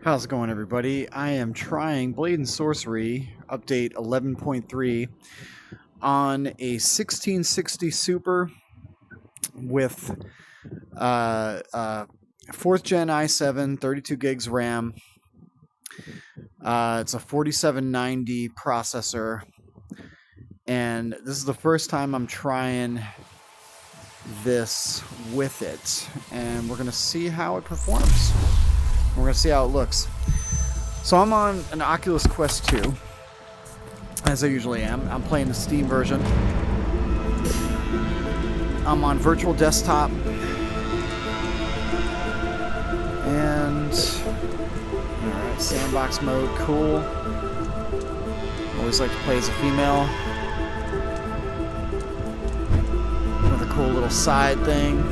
How's it going, everybody? I am trying Blade and Sorcery update 11.3 on a 1660 Super with 4th gen i7, 32 gigs RAM. It's a 4790 processor, and this is the first time I'm trying this with it, and we're going to see how it performs. We're going to see how it looks. So I'm on an Oculus Quest 2, as I usually am. I'm playing the Steam version. I'm on virtual desktop. And, alright, sandbox mode, cool. Always like to play as a female. Another cool little side thing.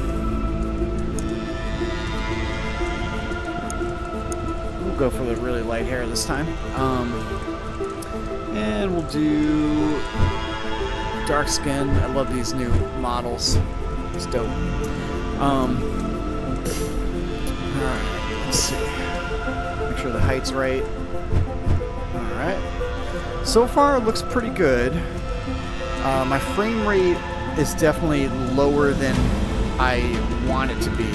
Go for the really light hair this time. And we'll do dark skin. I love these new models. It's dope. Alright, let's see. Make sure the height's right. Alright. So far, it looks pretty good. My frame rate is definitely lower than I want it to be.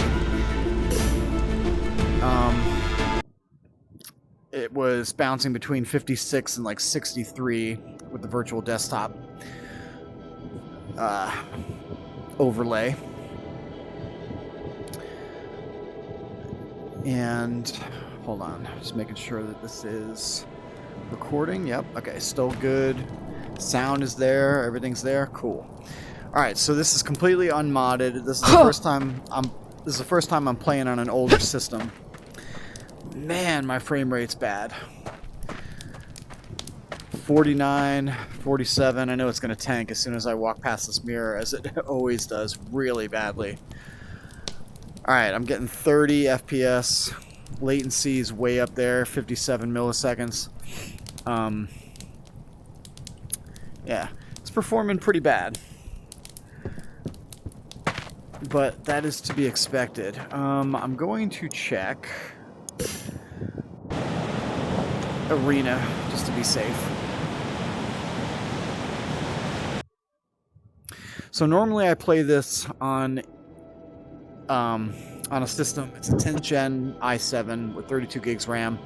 It was bouncing between 56 and like 63 with the virtual desktop overlay. And hold on, just making sure that this is recording. Yep, okay, still good. Sound is there, everything's there, cool. All right, so this is completely unmodded. This is the first time I'm playing on an older system. Man, my frame rate's bad. 49, 47. I know it's going to tank as soon as I walk past this mirror, as it always does, really badly. Alright, I'm getting 30 FPS. Latency is way up there, 57 milliseconds. Yeah, it's performing pretty bad. But that is to be expected. I'm going to check Arena, just to be safe. So normally I play this on a system. It's a 10th gen i7 with 32 gigs RAM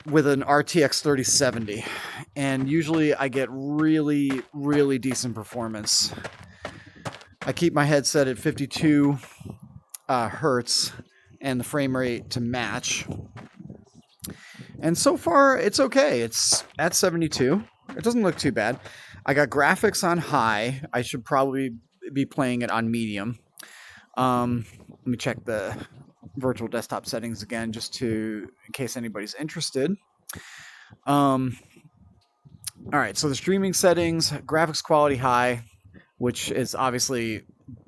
with an RTX 3070, and usually I get really, really decent performance. I keep my headset at 52 hertz and the frame rate to match. And so far, it's okay. It's at 72. It doesn't look too bad. I got graphics on high. I should probably be playing it on medium. Let me check the virtual desktop settings again, just in case anybody's interested. All right, so the streaming settings, graphics quality high, which is obviously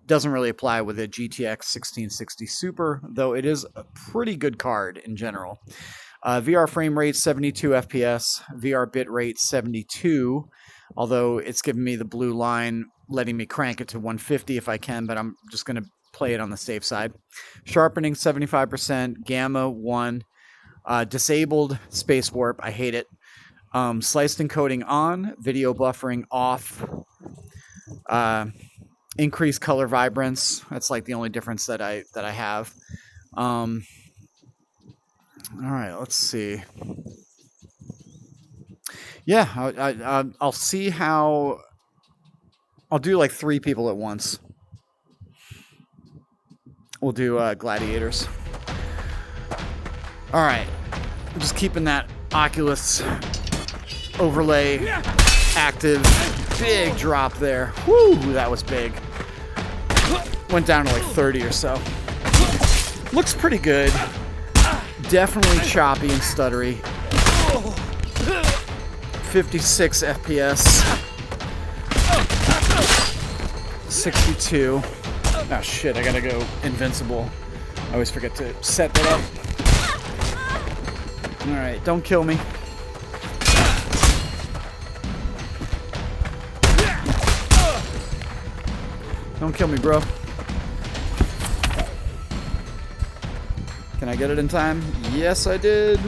doesn't really apply with a GTX 1660 Super, though it is a pretty good card in general. VR frame rate 72 FPS, VR bit rate 72, although it's giving me the blue line, letting me crank it to 150 if I can, but I'm just going to play it on the safe side. Sharpening 75%, gamma 1, disabled Spacewarp, I hate it. Sliced encoding on, video buffering off, increased color vibrance. That's like the only difference that I have. All right, let's see. Yeah, I'll see how. I'll do like 3 people at once. We'll do gladiators. All right, I'm just keeping that Oculus overlay active. Big drop there. Woo, that was big. Went down to like 30 or so. Looks pretty good. Definitely choppy and stuttery. 56 FPS. 62. Oh shit, I gotta go invincible. I always forget to set that up. Alright, don't kill me. Don't kill me, bro. Can I get it in time? Yes, I did.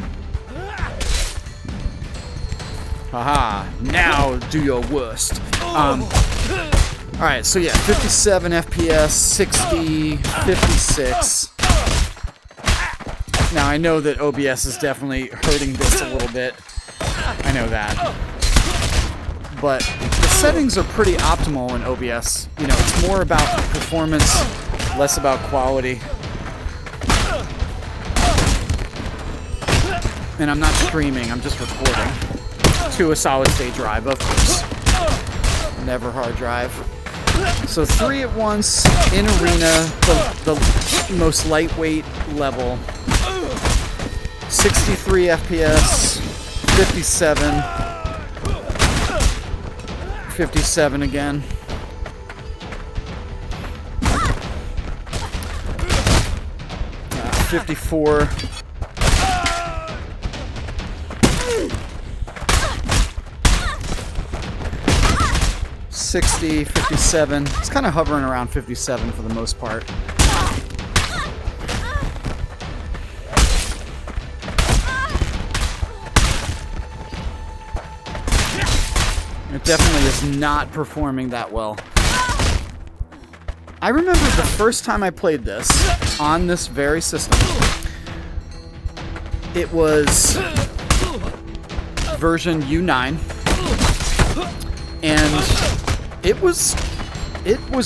Haha. Now do your worst. Alright, so yeah, 57 FPS, 60, 56. Now, I know that OBS is definitely hurting this a little bit. I know that. But the settings are pretty optimal in OBS. You know, it's more about performance, less about quality. And I'm not streaming, I'm just recording. To a solid-state drive, of course. Never hard drive. So 3 at once, in arena, the most lightweight level. 63 FPS, 57, 57 again. Uh, 54. 60, 57. It's kind of hovering around 57 for the most part. It definitely is not performing that well. I remember the first time I played this on this very system. It was version U9, and it was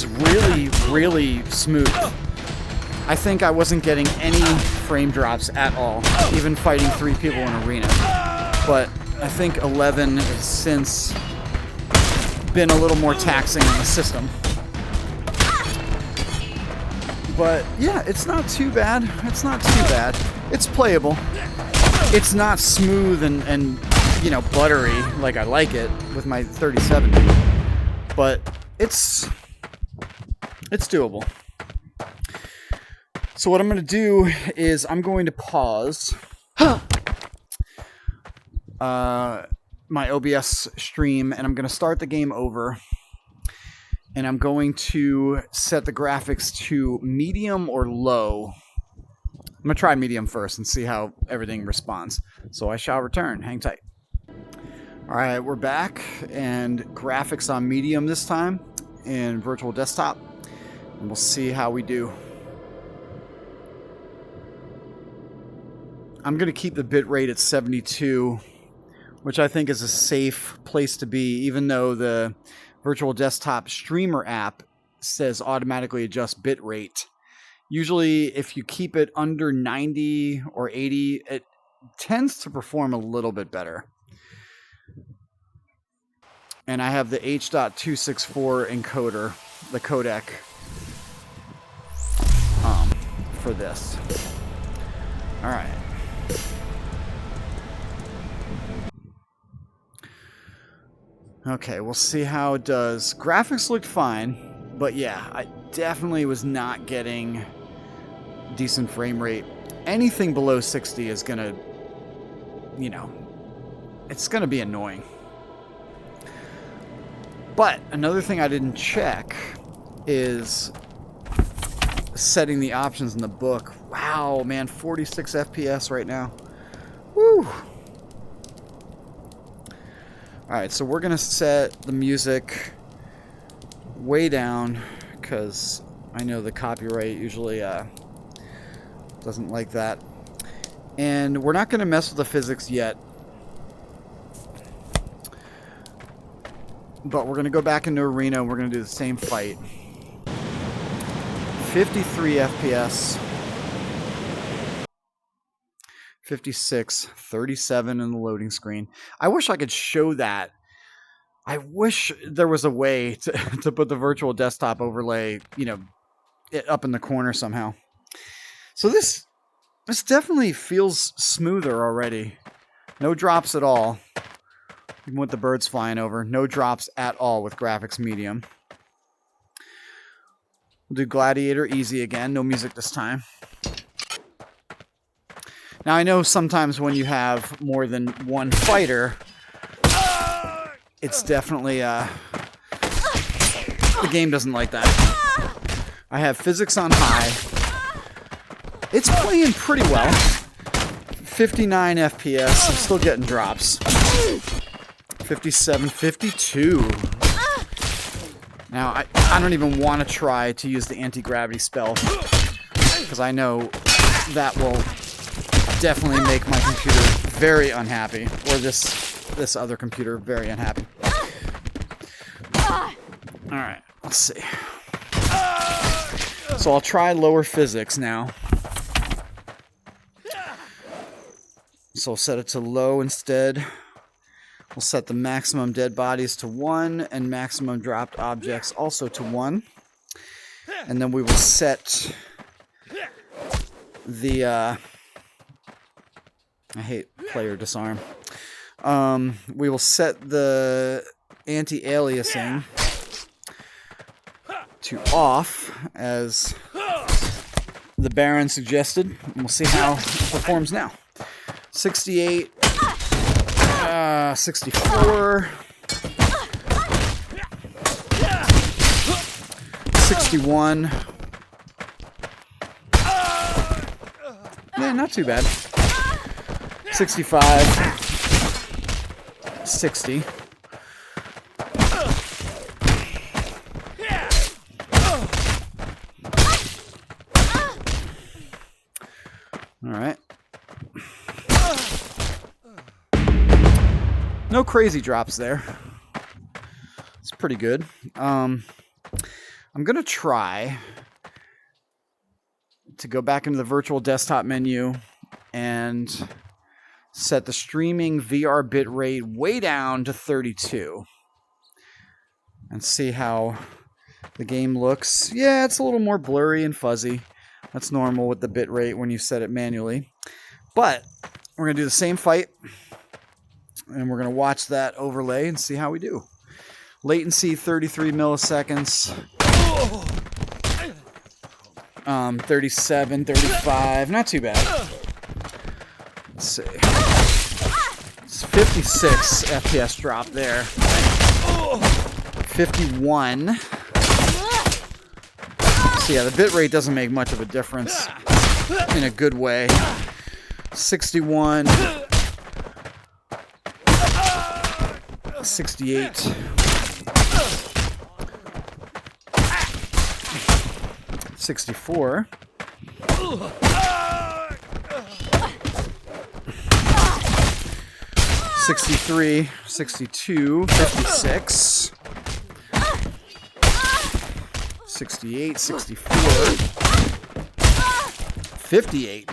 really, really smooth. I think I wasn't getting any frame drops at all, even fighting 3 people in arena. But I think 11 has since been a little more taxing on the system. But yeah, it's not too bad. It's not too bad. It's playable. It's not smooth and you know, buttery like I like it with my 3070. But it's doable. So what I'm going to do is I'm going to pause my OBS stream, and I'm going to start the game over, and I'm going to set the graphics to medium or low. I'm going to try medium first and see how everything responds. So I shall return. Hang tight. Alright, we're back, and graphics on medium this time in virtual desktop, and we'll see how we do. I'm going to keep the bitrate at 72, which I think is a safe place to be, even though the virtual desktop streamer app says automatically adjust bitrate. Usually, if you keep it under 90 or 80, it tends to perform a little bit better. And I have the H.264 encoder, the codec, for this. All right. Okay, we'll see how it does. Graphics looked fine, but yeah, I definitely was not getting decent frame rate. Anything below 60 is gonna, you know, it's gonna be annoying. But another thing I didn't check is setting the options in the book. Wow, man, 46 FPS right now. Woo! Alright, so we're going to set the music way down, because I know the copyright usually doesn't like that. And we're not going to mess with the physics yet. But we're going to go back into arena and we're going to do the same fight. 53 FPS. 56, 37 in the loading screen. I wish I could show that. I wish there was a way to put the virtual desktop overlay, you know, up in the corner somehow. So this definitely feels smoother already. No drops at all. Even with the birds flying over. No drops at all with graphics medium. We'll do Gladiator easy again. No music this time. Now, I know sometimes when you have more than one fighter, it's definitely, the game doesn't like that. I have physics on high. It's playing pretty well. 59 FPS. I'm still getting drops. 57, 52. Now, I don't even want to try to use the anti-gravity spell, because I know that will definitely make my computer very unhappy, or this other computer very unhappy. Alright, let's see. So I'll try lower physics now. So I'll set it to low instead. We'll set the maximum dead bodies to 1 and maximum dropped objects also to 1. And then we will set the I hate player disarm. We will set the anti-aliasing to off, as the Baron suggested. And we'll see how it performs now. 68, 64, 61. Yeah, not too bad. 65, 60. All right. No crazy drops there. It's pretty good. I'm going to try to go back into the virtual desktop menu and set the streaming VR bitrate way down to 32 and see how the game looks. Yeah, it's a little more blurry and fuzzy. That's normal with the bitrate when you set it manually. But we're going to do the same fight, and we're going to watch that overlay and see how we do. Latency 33 milliseconds. 37, 35, not too bad. Let's see. It's 56 FPS drop there. 51. So yeah, the bitrate doesn't make much of a difference in a good way. 61. 68. 64. 63, 62, 56. 68, 64. 58.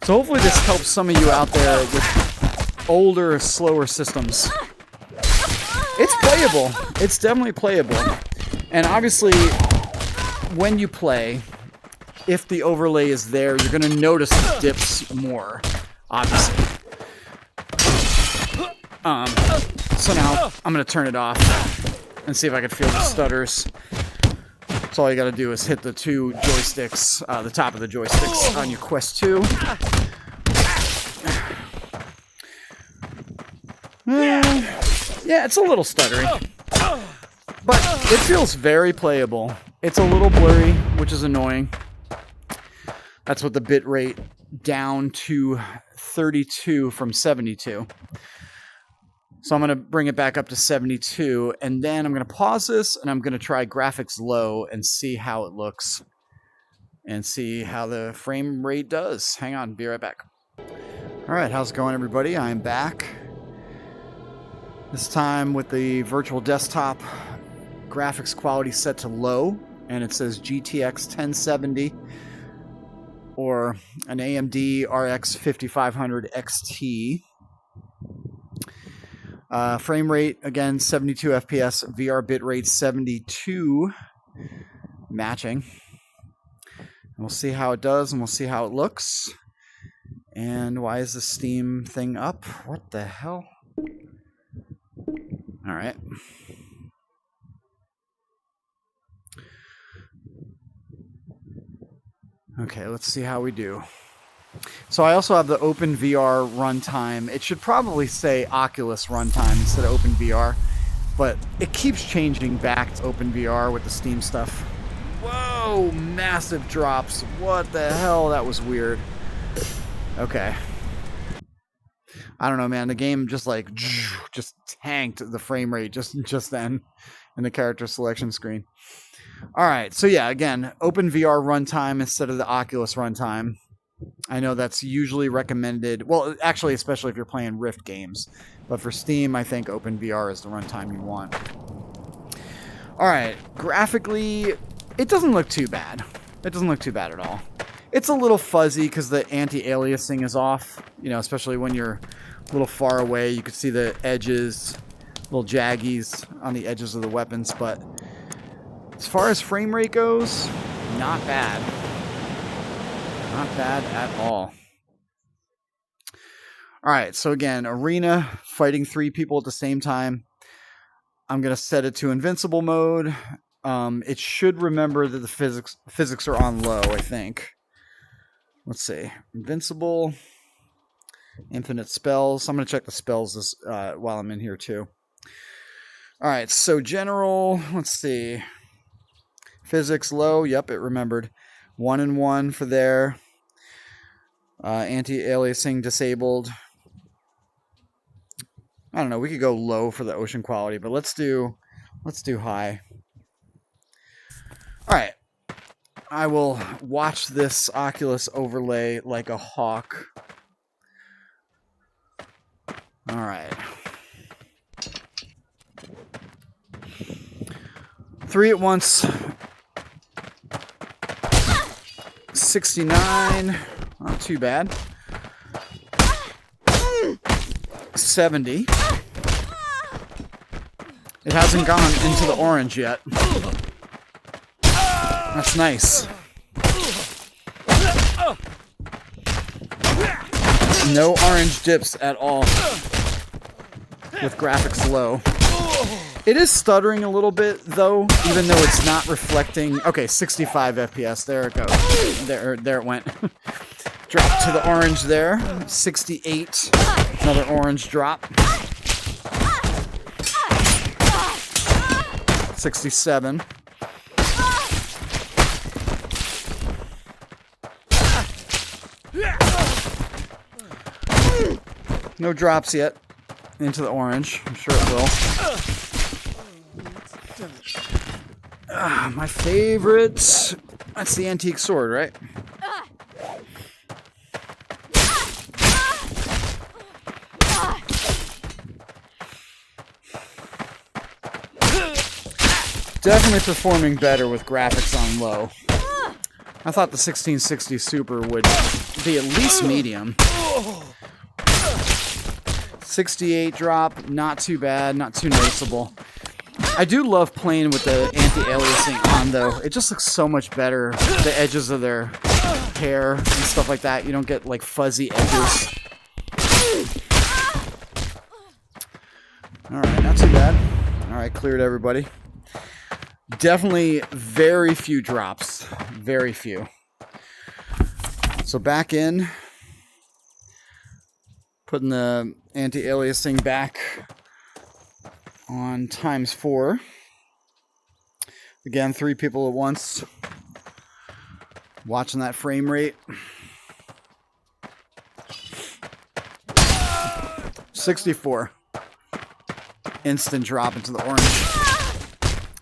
So hopefully this helps some of you out there with older, slower systems. It's playable. It's definitely playable. And obviously, when you play, if the overlay is there, you're going to notice the dips more, obviously. So now, I'm going to turn it off and see if I can feel the stutters. So all you got to do is hit the two joysticks, the top of the joysticks on your Quest 2. Yeah, it's a little stuttery, but it feels very playable. It's a little blurry, which is annoying. That's with the bitrate down to 32 from 72. So I'm going to bring it back up to 72, and then I'm going to pause this, and I'm going to try graphics low and see how it looks, and see how the frame rate does. Hang on, be right back. All right, how's it going, everybody? I'm back. This time with the virtual desktop graphics quality set to low, and it says GTX 1070 or an AMD RX 5500 XT. Frame rate, again, 72 FPS, VR bitrate 72, matching. And we'll see how it does, and we'll see how it looks. And why is the Steam thing up? What the hell? All right. Okay, let's see how we do. So I also have the OpenVR runtime. It should probably say Oculus runtime instead of OpenVR, but it keeps changing back to OpenVR with the Steam stuff. Whoa! no massive drops. What the hell? That was weird. Okay. I don't know, man. The game just like just tanked the frame rate just then in the character selection screen. All right. So yeah, again, OpenVR runtime instead of the Oculus runtime. I know that's usually recommended. Well, actually, especially if you're playing Rift games. But for Steam, I think OpenVR is the runtime you want. All right. Graphically, it doesn't look too bad. It doesn't look too bad at all. It's a little fuzzy because the anti-aliasing is off. You know, especially when you're a little far away. You can see the edges, little jaggies on the edges of the weapons. But as far as frame rate goes, not bad. Not bad at all. All right, so again, arena, fighting 3 people at the same time. I'm going to set it to invincible mode. It should remember that the physics are on low, I think. Let's see. Invincible. Infinite spells. I'm going to check the spells while I'm in here too. All right, so general, let's see. Physics low. Yep, it remembered. 1 and 1 for there. Anti-aliasing disabled. I don't know. We could go low for the ocean quality, but let's do high. All right. I will watch this Oculus overlay like a hawk. All right. 3 at once. 69. Not too bad. 70. It hasn't gone into the orange yet. That's nice. No orange dips at all with graphics low. It is stuttering a little bit, though, even though it's not reflecting... Okay, 65 FPS. There it goes. There it went. Drop to the orange there. 68. Another orange drop. 67. No drops yet into the orange. I'm sure it will. My favorite. That's the antique sword, right? Definitely performing better with graphics on low. I thought the 1660 Super would be at least medium. 68 drop, not too bad, not too noticeable. I do love playing with the anti-aliasing on, though. It just looks so much better. The edges of their hair and stuff like that. You don't get, like, fuzzy edges. Alright, not too bad. Alright, cleared everybody. Definitely very few drops. Very few. So back in. Putting the anti-aliasing back on ×4. Again, 3 people at once. Watching that frame rate. 64. Instant drop into the orange.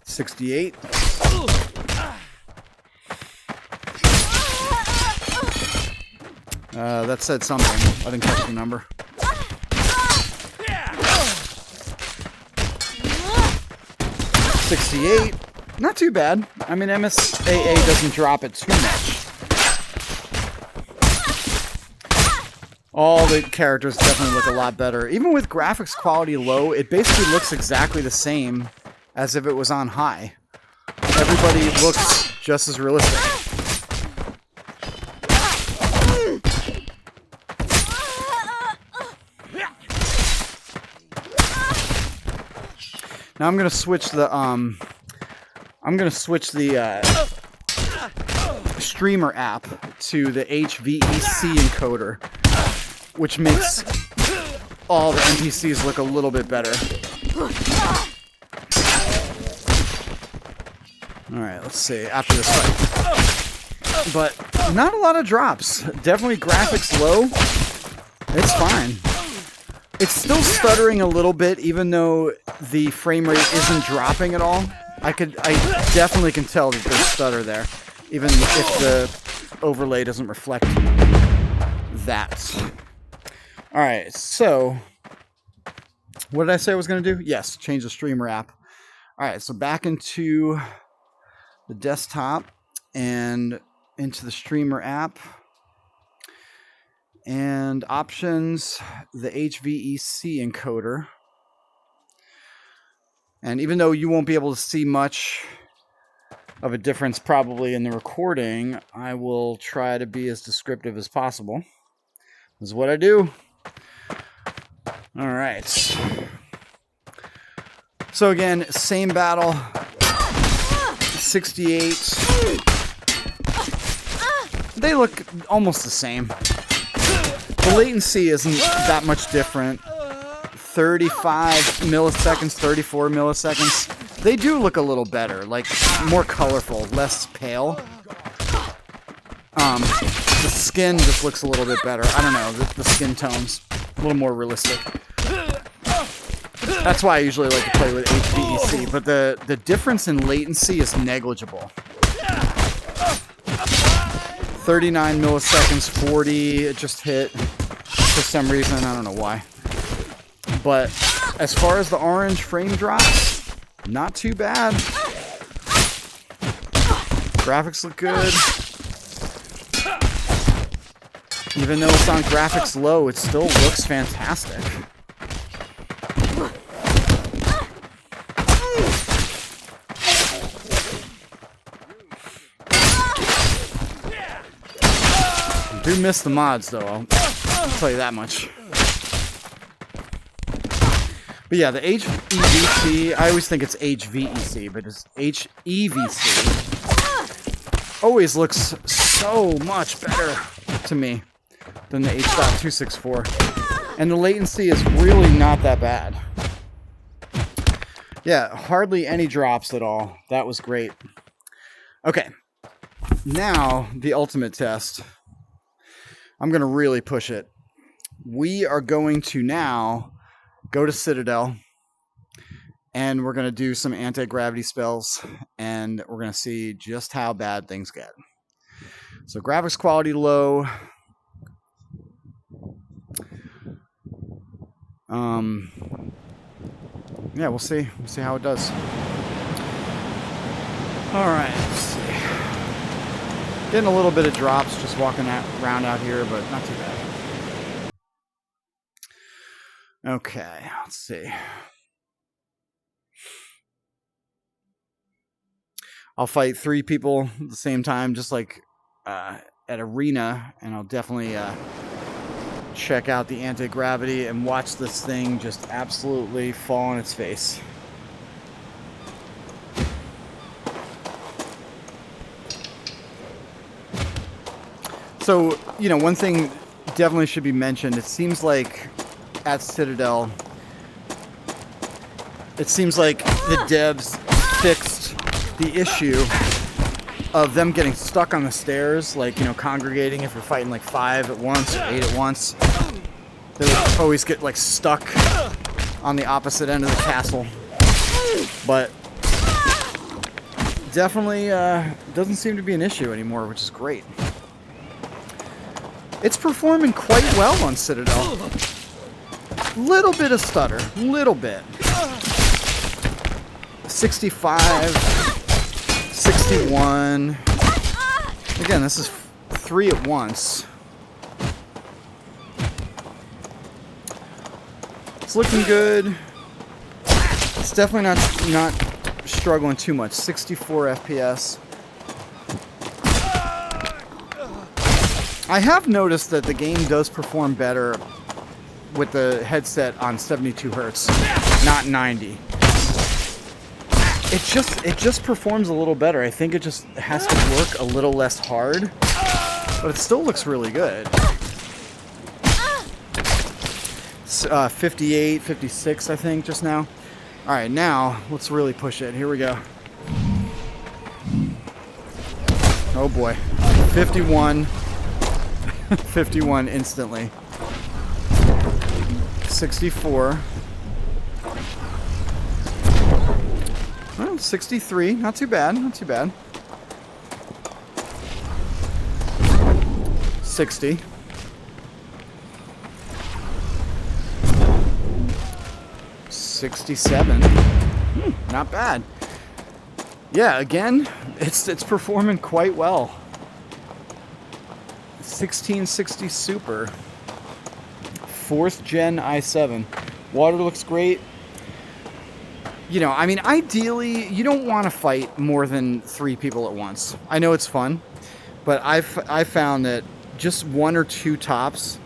68. That said something. I didn't catch the number. 68. Not too bad. I mean, MSAA doesn't drop it too much. All the characters definitely look a lot better. Even with graphics quality low, it basically looks exactly the same as if it was on high. Everybody looks just as realistic. Now I'm gonna switch the streamer app to the HEVC encoder, which makes all the NPCs look a little bit better. All right, let's see after this fight. But not a lot of drops. Definitely graphics low. It's fine. It's still stuttering a little bit, even though the frame rate isn't dropping at all. I definitely can tell that there's stutter there, even if the overlay doesn't reflect that. All right, so what did I say I was going to do? Yes, change the streamer app. All right, so back into the desktop and into the streamer app. And options, the HEVC encoder. And even though you won't be able to see much of a difference probably in the recording, I will try to be as descriptive as possible. This is what I do. All right. So again, same battle. 68. They look almost the same. The latency isn't that much different. 35 milliseconds, 34 milliseconds. They do look a little better, like more colorful, less pale. The skin just looks a little bit better. I don't know, the skin tones a little more realistic. That's why I usually like to play with HEVC, but the difference in latency is negligible. 39 milliseconds, 40, it just hit for some reason, I don't know why. But as far as the orange frame drops, not too bad. Graphics look good. Even though it's on graphics low, it still looks fantastic. I do miss the mods, though. I'll tell you that much. But yeah, the HEVC, I always think it's HVEC, but it's HEVC. Always looks so much better to me than the H.264. And the latency is really not that bad. Yeah, hardly any drops at all. That was great. Okay, now the ultimate test. I'm going to really push it. We are going to now go to Citadel, and we're going to do some anti-gravity spells, and we're going to see just how bad things get. So graphics quality low. Yeah, we'll see. We'll see how it does. All right, let's see. Getting a little bit of drops just walking around out here, but not too bad. Okay, let's see. I'll fight 3 people at the same time, just like at Arena, and I'll definitely check out the anti-gravity and watch this thing just absolutely fall on its face. So, you know, one thing definitely should be mentioned. It seems like at Citadel, it seems like the devs fixed the issue of them getting stuck on the stairs, like, you know, congregating if you're fighting like 5 at once or 8 at once. They would always get like stuck on the opposite end of the castle. But definitely doesn't seem to be an issue anymore, which is great. It's performing quite well on Citadel. Little bit of stutter, little bit. 65, 61. Again, this is 3 at once. It's looking good. It's definitely not struggling too much. 64 FPS. I have noticed that the game does perform better with the headset on 72 Hertz, not 90. It just performs a little better. I think it just has to work a little less hard, but it still looks really good. 58, 56, I think, just now. All right, now let's really push it. Here we go. Oh boy. 51. 51 instantly. 64. Well, 63. Not too bad. Not too bad. 60. 67. Not bad. Yeah, again, it's performing quite well. 1660 Super. 4th Gen i7. Water looks great. You know, I mean, ideally, you don't want to fight more than 3 people at once. I know it's fun, but I've found that just 1 or 2 tops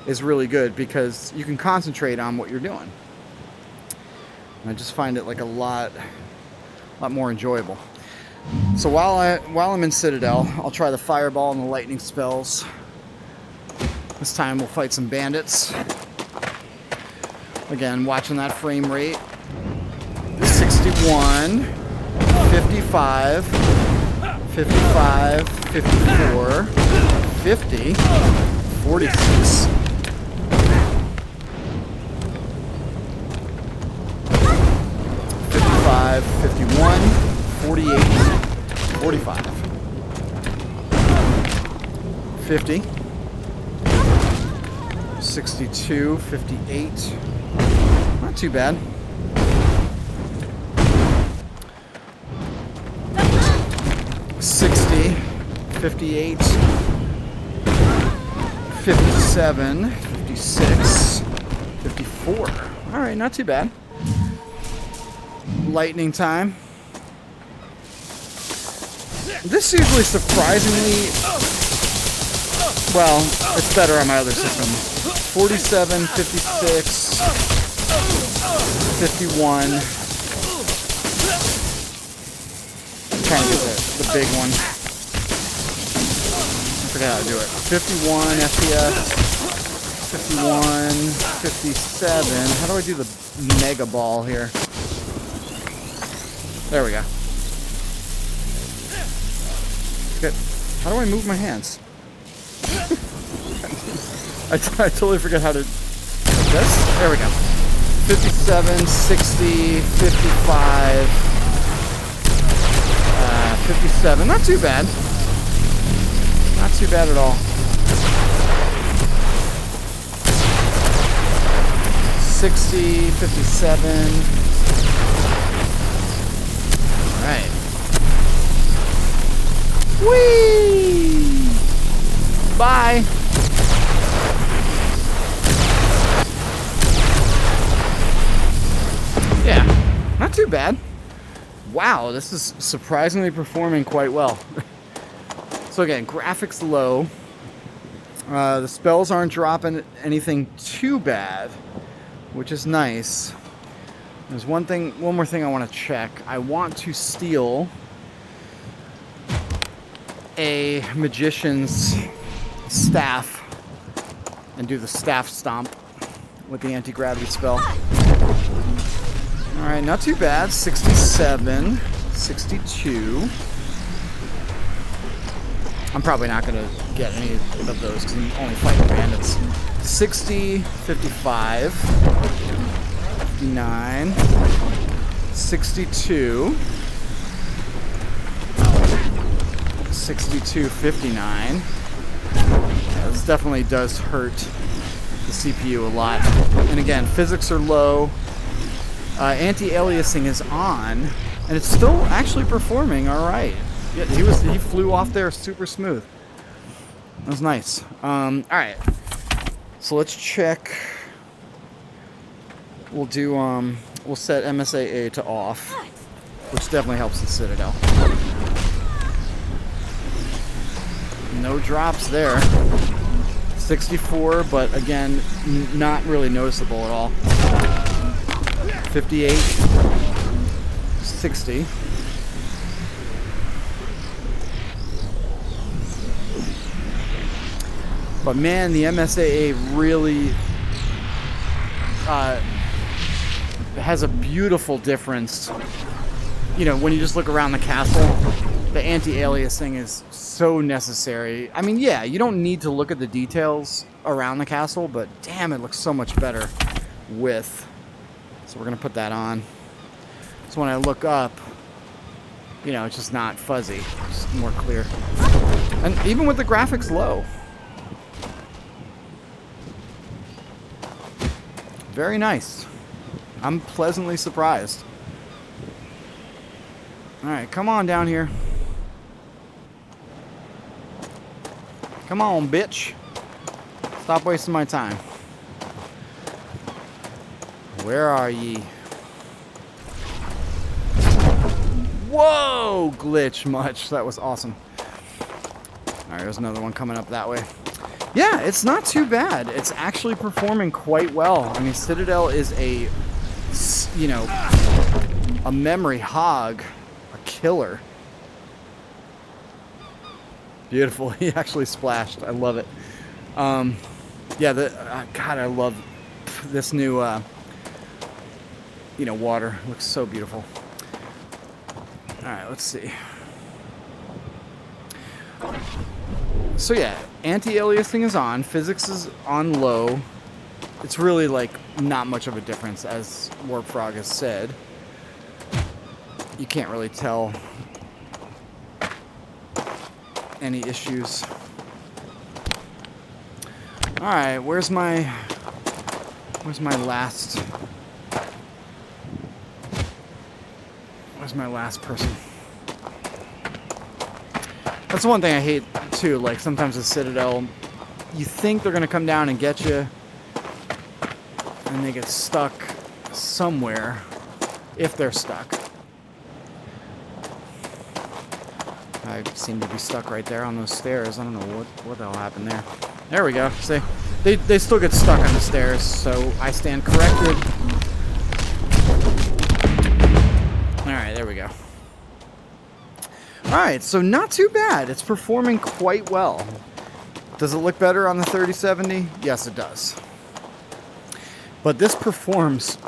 is really good because you can concentrate on what you're doing. And I just find it like a lot more enjoyable. So while I'm in Citadel, I'll try the Fireball and the Lightning spells. This time we'll fight some bandits. Again, watching that frame rate. 61, 55, 55, 54, 50, 46. 51, 48, 45, 50, 62, 58, not too bad. 60, 58, 57, 56, 54. All right, not too bad. Lightning time. This usually surprisingly, well, it's better on my other system. 47, 56, 51. I'm trying to get the big one. I forgot how to do it. 51 FPS, 51, 57. How do I do the mega ball here? There we go. Good. How do I move my hands? I totally forgot how to... This? There we go. 57, 60, 55, 57. Not too bad. Not too bad at all. 60, 57... Alright. Whee! Bye! Yeah, not too bad. Wow, this is surprisingly performing quite well. So again, graphics low. The spells aren't dropping anything too bad, which is nice. There's one more thing I want to check. I want to steal a magician's staff and do the staff stomp with the anti-gravity spell. Alright, not too bad. 67, 62. I'm probably not going to get any of those because I'm only fighting bandits. 60, 55. 59, 62, 62, 59. Yeah, this definitely does hurt the CPU a lot. And again, physics are low. Anti-aliasing is on, and it's still actually performing all right. Yeah, he flew off there super smooth. That was nice. All right, so let's check. We'll do, we'll set MSAA to off, which definitely helps the Citadel. No drops there. 64, but again, not really noticeable at all. 58, 60. But man, the MSAA really has a beautiful difference. You know, when you just look around the castle, The anti-aliasing is so necessary. I mean, yeah, you don't need to look at the details around the castle, but damn, it looks so much better with. So we're going to put that on. So when I look up, you know, it's just not fuzzy. It's more clear. And even with the graphics low. Very nice. I'm pleasantly surprised. Alright, come on down here. Come on, bitch. Stop wasting my time. Where are ye? Whoa! Glitch much. That was awesome. Alright, there's another one coming up that way. Yeah, it's not too bad. It's actually performing quite well. I mean, Citadel is a, you know, a memory hog. A killer. Beautiful. He actually splashed. I love it. Yeah, God, I love this new, you know, water. It looks so beautiful. Alright, let's see. So yeah, anti-aliasing is on. Physics is on low. It's really, like, not much of a difference, as Warp Frog has said. You can't really tell any issues. Alright, where's my last person? That's the one thing I hate too, like sometimes the Citadel, you think they're gonna come down and get you and they get stuck somewhere, if they're stuck. I seem to be stuck right there on those stairs. I don't know what the hell happened there. There we go. See? They still get stuck on the stairs, so I stand corrected. Alright, there we go. Alright, so not too bad. It's performing quite well. Does it look better on the 3070? Yes, it does. But this performs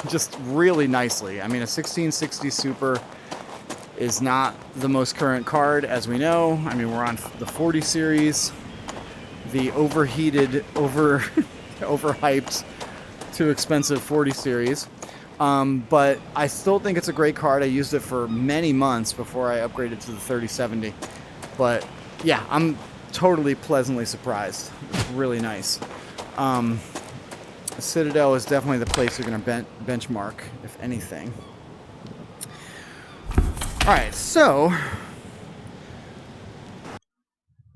just really nicely. I mean, a 1660 Super is not the most current card, as we know. I mean, we're on the 40 series. The overheated, overhyped, too expensive 40 series. But I still think it's a great card. I used it for many months before I upgraded to the 3070. But yeah, I'm totally pleasantly surprised. It's really nice. Citadel is definitely the place you're going to benchmark, if anything. Alright, so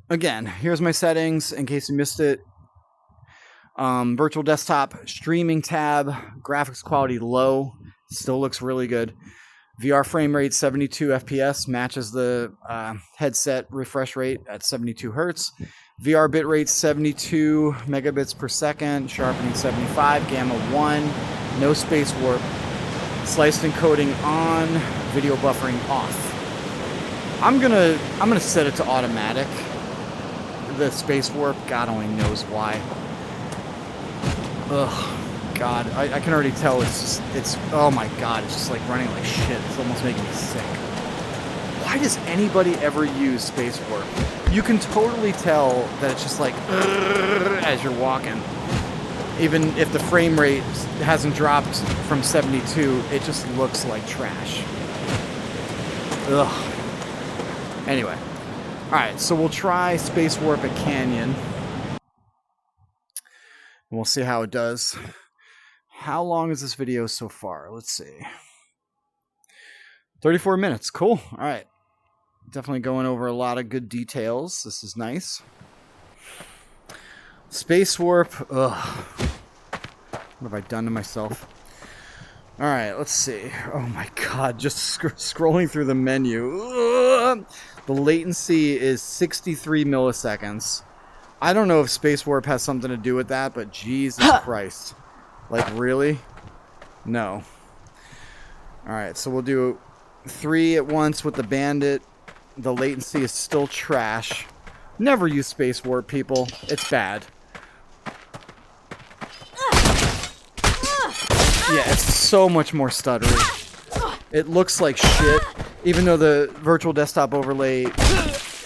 again, here's my settings in case you missed it. Virtual desktop, streaming tab, graphics quality low, still looks really good. VR frame rate 72 FPS, matches the headset refresh rate at 72 Hertz. VR bitrate 72 megabits per second, sharpening 75, gamma 1, no space warp, sliced encoding on, video buffering off. I'm gonna set it to automatic. The space warp, God only knows why. Ugh, God, I can already tell it's oh my God, it's just like running like shit. It's almost making me sick. Why does anybody ever use space warp? You can totally tell that it's just like as you're walking. Even if the frame rate hasn't dropped from 72, it just looks like trash. Ugh. Anyway. Alright, so we'll try Space Warp at Canyon. We'll see how it does. How long is this video so far? Let's see. 34 minutes. Cool. Alright. Definitely going over a lot of good details. This is nice. Space Warp. Ugh. What have I done to myself? Alright, let's see. Oh my God, just scrolling through the menu. Ugh. The latency is 63 milliseconds. I don't know if Space Warp has something to do with that, but Jesus Christ. Like, really? No. Alright, so we'll do 3 at once with the Bandit. The latency is still trash. Never use Space Warp, people. It's bad. Yeah, it's so much more stuttery. It looks like shit. even though the virtual desktop overlay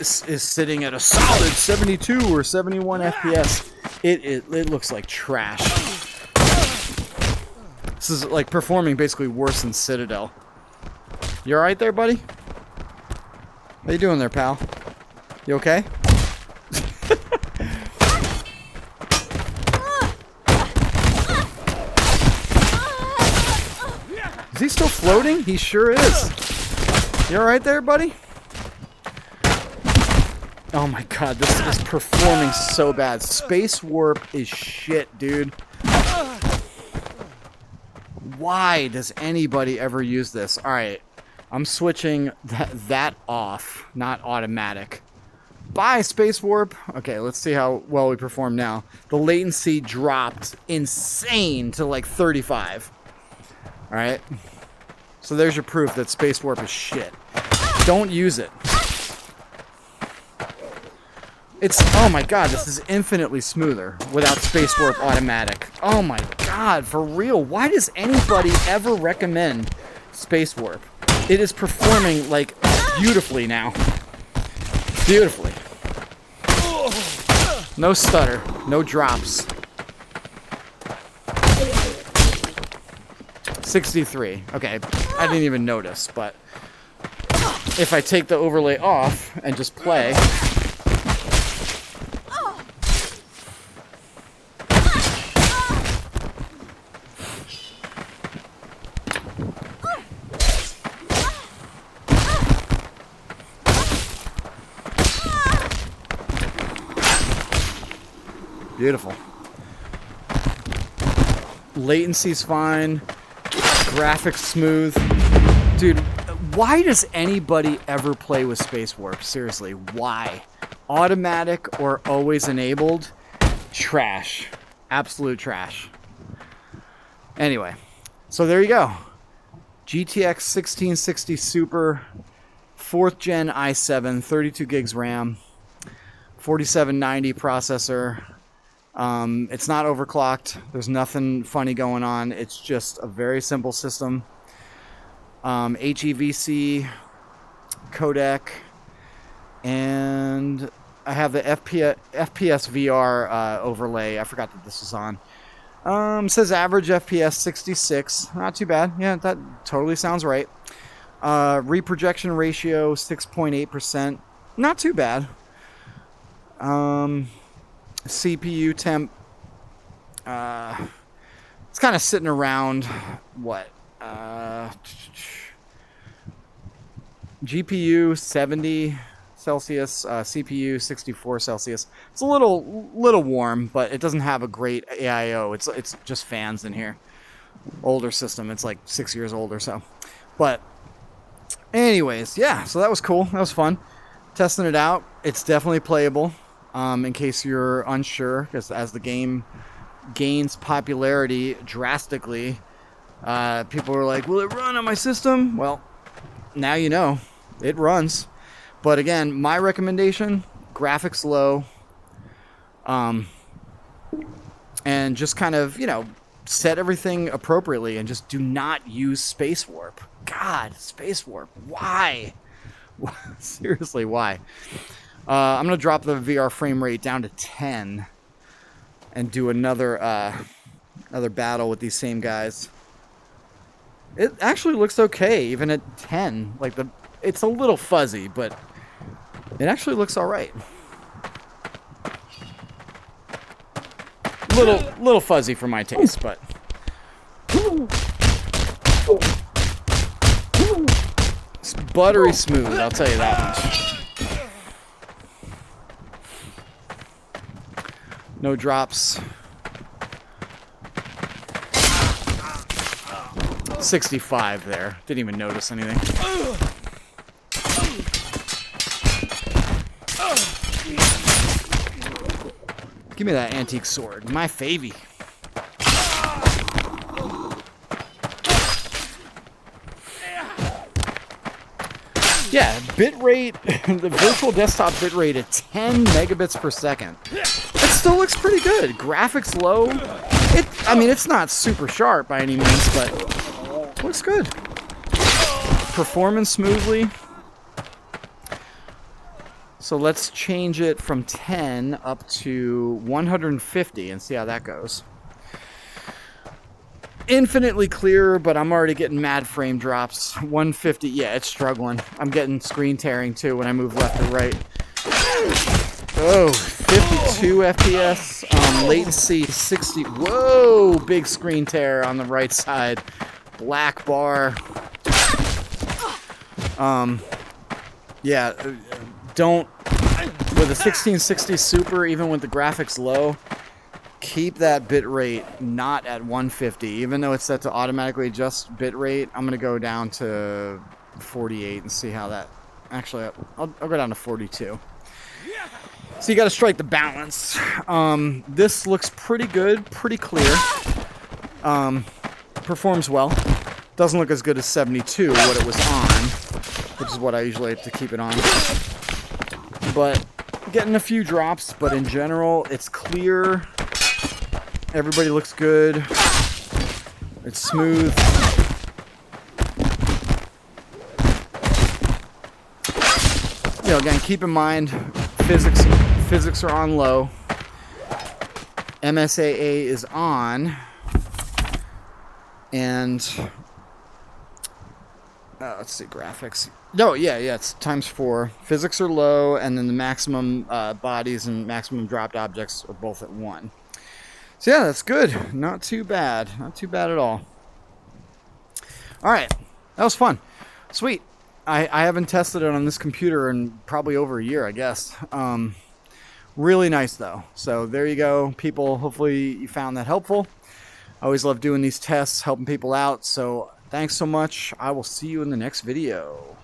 is sitting at a solid 72 or 71 FPS, it looks like trash. This is like performing basically worse than Citadel. You alright there, buddy? How you doing there, pal? You okay? Is he still floating? He sure is. You alright there, buddy? Oh my god, this is performing so bad. Spacewarp is shit, dude. Why does anybody ever use this? Alright, I'm switching that off, not automatic. Bye, Spacewarp. Okay, let's see how well we perform now. The latency dropped insane to like 35. Alright, so there's your proof that Spacewarp is shit. Don't use it. Oh my god, this is infinitely smoother without Spacewarp automatic. Oh my god, for real, why does anybody ever recommend Spacewarp? It is performing, like, beautifully now. Beautifully. No stutter, no drops. 63. Okay, I didn't even notice, but if I take the overlay off and just play... Beautiful. Latency's fine. Graphics smooth. Dude, why does anybody ever play with Spacewarp? Seriously, why? Automatic or always enabled? Trash. Absolute trash. Anyway, so there you go. GTX 1660 Super, 4th gen i7, 32 gigs RAM, 4790 processor. It's not overclocked. There's nothing funny going on. It's just a very simple system. HEVC codec, and I have the FPS VR overlay. I forgot that this was on. Says average FPS 66. Not too bad. Yeah, that totally sounds right. Reprojection ratio 6.8%. Not too bad. CPU temp, it's kind of sitting around, what, GPU 70 Celsius, CPU 64 Celsius. It's a little warm, but it doesn't have a great AIO. It's just fans in here. Older system. It's like 6 years old or so. But anyways, yeah, so that was cool. That was fun. Testing it out. It's definitely playable. In case you're unsure, because as the game gains popularity drastically, people are like, will it run on my system? Well, now you know. It runs. But again, my recommendation, graphics low, and just kind of, set everything appropriately and just do not use Spacewarp. God, Spacewarp, why? Seriously, why? I'm going to drop the VR frame rate down to 10 and do another battle with these same guys. It actually looks okay, even at 10. Like, it's a little fuzzy, but it actually looks all right. Little fuzzy for my taste, but it's buttery smooth, I'll tell you that much. No drops. 65 there. Didn't even notice anything. Give me that antique sword. My favy. Yeah, bitrate, the virtual desktop bitrate at 10 megabits per second. It still looks pretty good. Graphics low. I mean, it's not super sharp by any means, but looks good. performing smoothly. So let's change it from 10 up to 150 and see how that goes. Infinitely clear, but I'm already getting mad frame drops. 150, yeah, it's struggling. I'm getting screen tearing too when I move left or right. Oh, 52 FPS. Latency 60. Whoa, big screen tear on the right side. Black bar. Yeah, don't, with a 1660 Super, even with the graphics low, keep that bitrate not at 150. Even though it's set to automatically adjust bitrate, I'm going to go down to 48 and see how that, actually, I'll go down to 42. So you got to strike the balance. This looks pretty good, pretty clear. Performs well. Doesn't look as good as 72, what it was on, which is what I usually like to keep it on. But getting a few drops, but in general, it's clear. Everybody looks good. It's smooth. You know, again, keep in mind, physics are on low. MSAA is on. And let's see, graphics. No, yeah, it's ×4. Physics are low, and then the maximum bodies and maximum dropped objects are both at 1. So yeah, that's good. Not too bad. Not too bad at all. All right, that was fun. Sweet. I haven't tested it on this computer in probably over a year, I guess. Really nice, though. So there you go, people. Hopefully you found that helpful. I always love doing these tests, helping people out. So thanks so much. I will see you in the next video.